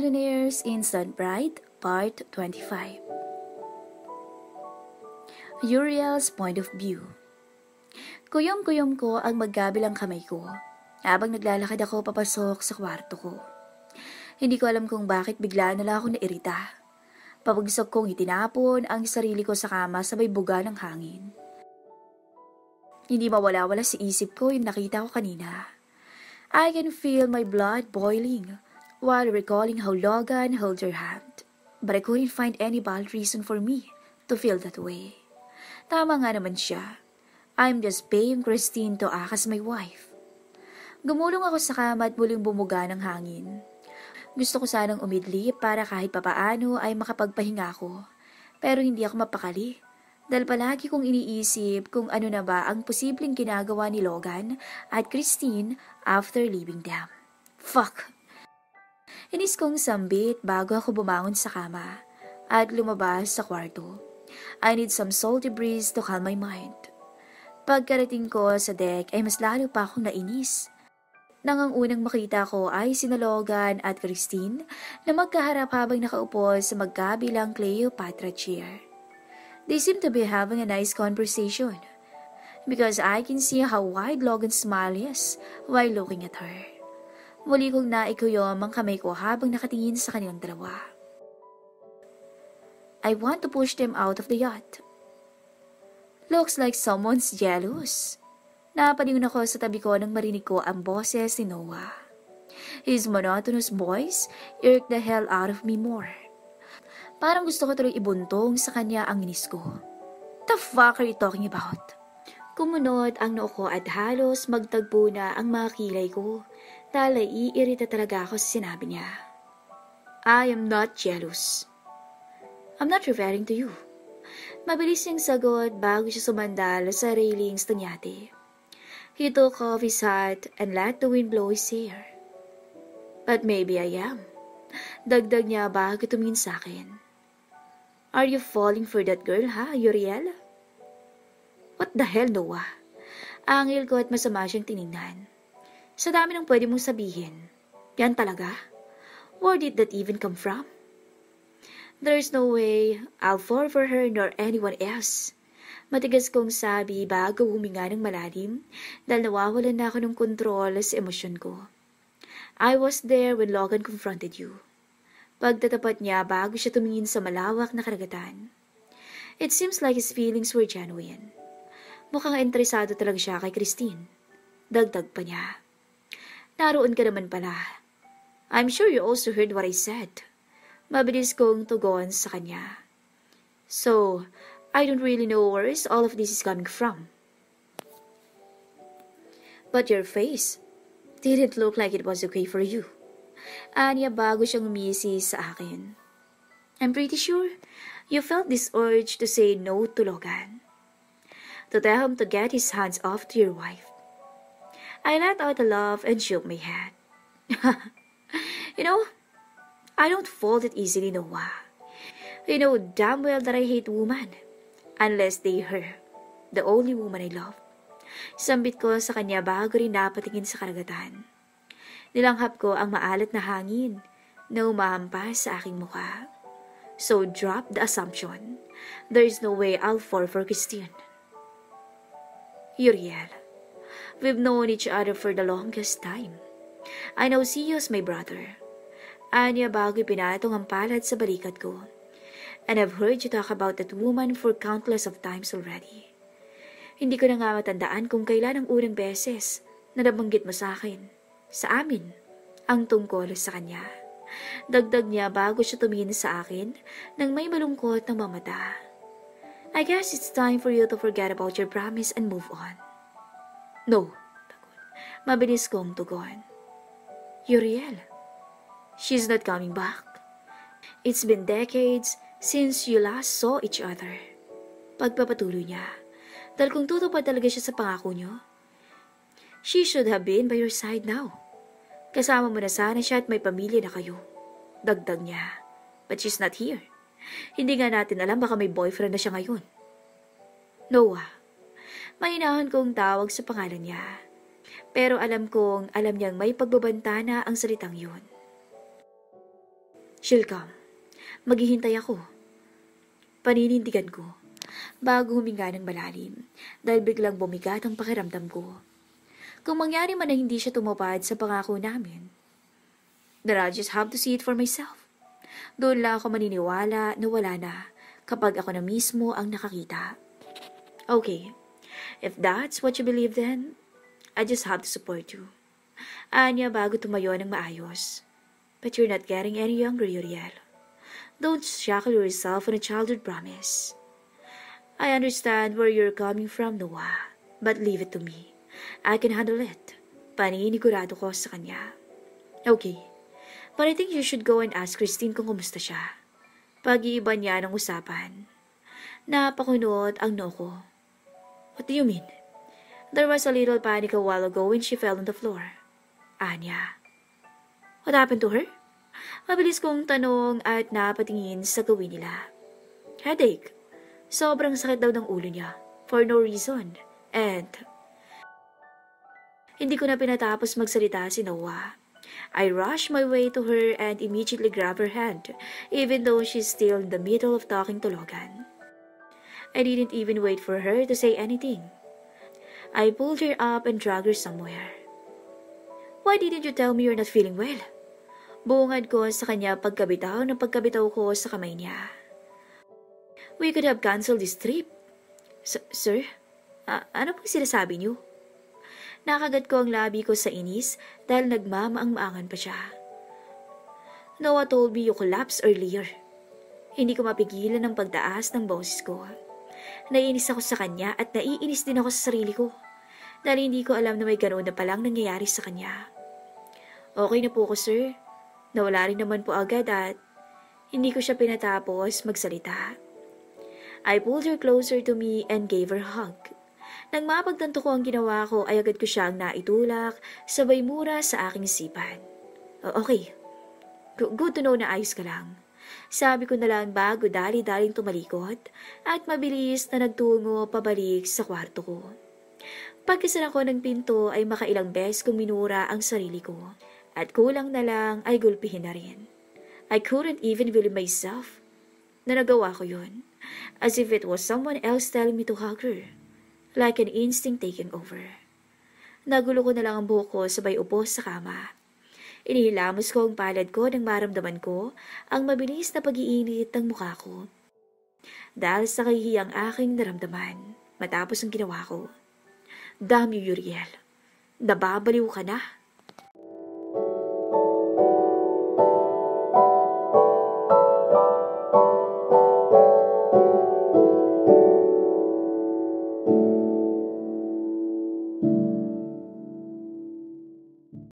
Millionaire's Instant Bride, Part 25. Uriel's Point of View. Kuyom-kuyom ko ang magkabilang kamay ko habang naglalakad ako papasok sa kwarto ko. Hindi ko alam kung bakit bigla na lang ako nairita. Papagsok kong itinapon ang sarili ko sa kama sabay buga ng hangin. Hindi mawala-wala sa isip ko yung nakita ko kanina. I can feel my blood boiling while recalling how Logan held her hand. But I couldn't find any valid reason for me to feel that way. Tama nga naman siya. I'm just paying Christine to act as my wife. Gumulong ako sa kama at muling bumuga ng hangin. Gusto ko sanang umidli para kahit papaano ay makapagpahinga ako. Pero hindi ako mapakali. Dahil palagi kong iniisip kung ano na ba ang posibleng ginagawa ni Logan at Christine after leaving them. Fuck! Inis kong sambit bago ako bumangon sa kama at lumabas sa kwarto. I need some salty breeze to calm my mind. Pagkarating ko sa deck ay mas lalo pa akong nainis. Nang ang unang makita ko ay sina Logan at Christine na magkaharap habang nakaupo sa magkabilang Cleopatra chair. They seem to be having a nice conversation because I can see how wide Logan's smile is while looking at her. Muli kong naikuyom ang kamay ko habang nakatingin sa kanilang dalawa. I want to push them out of the yacht. Looks like someone's jealous. Napalingon ako sa tabi ko nang marinig ko ang boses ni Noah. His monotonous voice irked the hell out of me more. Parang gusto ko tuloy ibuntong sa kanya ang inis ko. The fuck are you talking about? Kumunot ang noo ko at halos magtagpo na ang mga kilay ko dahil iirita talaga ako sa sinabi niya. I am not jealous. I'm not referring to you. Mabilis niyang sagot bago siya sumandal sa railings ng yate. He took off his hat and let the wind blow his hair. But maybe I am. Dagdag niya bago tumingin sa akin. Are you falling for that girl, ha, Uriel? What the hell, Noah? Angil ko at masama siyang tinignan. Sa dami ng pwede mong sabihin. Yan talaga? Where did that even come from? There's no way I'll fall for her nor anyone else. Matigas kong sabi bago huminga ng malalim dahil nawawalan na ako ng kontrol sa emosyon ko. I was there when Logan confronted you. Pagtatapat niya bago siya tumingin sa malawak na karagatan. It seems like his feelings were genuine. Mukhang interesado talaga siya kay Christine. Dagdag pa niya. Naroon ka naman pala. I'm sure you also heard what I said. Mabilis kong tugon sa kanya. So, I don't really know where all of this is coming from. But your face didn't look like it was okay for you. Anya bago siyang umisi sa akin. I'm pretty sure you felt this urge to say no to Logan. To tell him to get his hands off to your wife. I let out a laugh and shook my head. You know, I don't fold it easily, Noah. You know damn well that I hate women. Unless they her. The only woman I love. Sambit ko sa kanya bago rin napatingin sa karagatan. Nilanghap ko ang maalat na hangin na umahampas sa aking mukha. So drop the assumption. There is no way I'll fall for Christine. Uriel, we've known each other for the longest time. I now see you as my brother. Anya bago pinatong ang palad sa balikat ko. And I've heard you talk about that woman for countless of times already. Hindi ko na nga matandaan kung kailan ang unang beses na nabanggit mo sa akin. Sa amin, ang tungkol sa kanya. Dagdag niya bago siya tumingin sa akin nang may malungkot na mamata. I guess it's time for you to forget about your promise and move on. No, mabilis kong tugon. Uriel, she's not coming back. It's been decades since you last saw each other. Pagpapatuloy niya, dahil kung tutupad talaga siya sa pangako niyo, she should have been by your side now. Kasama mo na sana siya at may pamilya na kayo. Dagdag niya. But she's not here. Hindi nga natin alam baka may boyfriend na siya ngayon. Noah. Mahinahan kong tawag sa pangalan niya. Pero alam kong alam niyang may pagbabanta na ang salitang yun. She'll come. Maghihintay ako. Paninindigan ko, bago huminga ng malalim, dahil biglang bumigat ang pakiramdam ko. Kung mangyari man na hindi siya tumupad sa pangako namin, then I'll just have to see it for myself. Doon lang ako maniniwala na wala na kapag ako na mismo ang nakakita. Okay, if that's what you believe then, I just have to support you. Anya bago tumayo ng maayos. But you're not getting any younger, Uriel. Don't shackle yourself on a childhood promise. I understand where you're coming from, Noah, but leave it to me. I can handle it. Paninigurado ko sa kanya. Okay, but I think you should go and ask Christine kung kumusta siya. Pag-iiba niya ng usapan. Napakunot ang noo ko. What do you mean? There was a little panic a while ago when she fell on the floor. Anya. What happened to her? Mabilis kong tanong at napatingin sa gawin nila. Headache. Sobrang sakit daw ng ulo niya. For no reason. And hindi ko na pinatapos magsalita si Noah. I rushed my way to her and immediately grabbed her hand, even though she's still in the middle of talking to Logan. I didn't even wait for her to say anything. I pulled her up and dragged her somewhere. Why didn't you tell me you're not feeling well? Bungad ko sa kanya pagkabitaw ko sa kamay niya. We could have canceled this trip. Sir? Ano pong sinasabi niyo? Nakagat ko ang labi ko sa inis dahil nagmamaang-maangan pa siya. Noah told me you collapsed earlier. Hindi ko mapigilan ang pagtaas ng boses ko. Naiinis ako sa kanya at naiinis din ako sa sarili ko dahil hindi ko alam na may ganoon na palang nangyayari sa kanya. Okay na po ako, sir. Nawala rin naman po agad at hindi ko siya pinatapos magsalita. I pulled her closer to me and gave her a hug. Nang mapagtanto ko ang ginawa ko ay agad ko siyang naitulak, sabay mura sa aking isipan. Okay, good to know na ayos ka lang. Sabi ko na lang bago dali-daling tumalikod at mabilis na nagtungo pabalik sa kwarto ko. Pagkasara ko ng pinto ay makailang beses kong minura ang sarili ko. At kulang na lang ay gulpihin na rin. I couldn't even believe myself na nagawa ko yun. As if it was someone else telling me to hug her. Like an instinct taking over. Nagulo ko na lang ang buhok ko sabay upo sa kama. Inihilamos ko ang palad ko nang maramdaman ko ang mabilis na pag-iinit ng mukha ko. Dahil sa kahihiyang aking naramdaman matapos ang ginawa ko. Damn you, Uriel. Nababaliw ka na.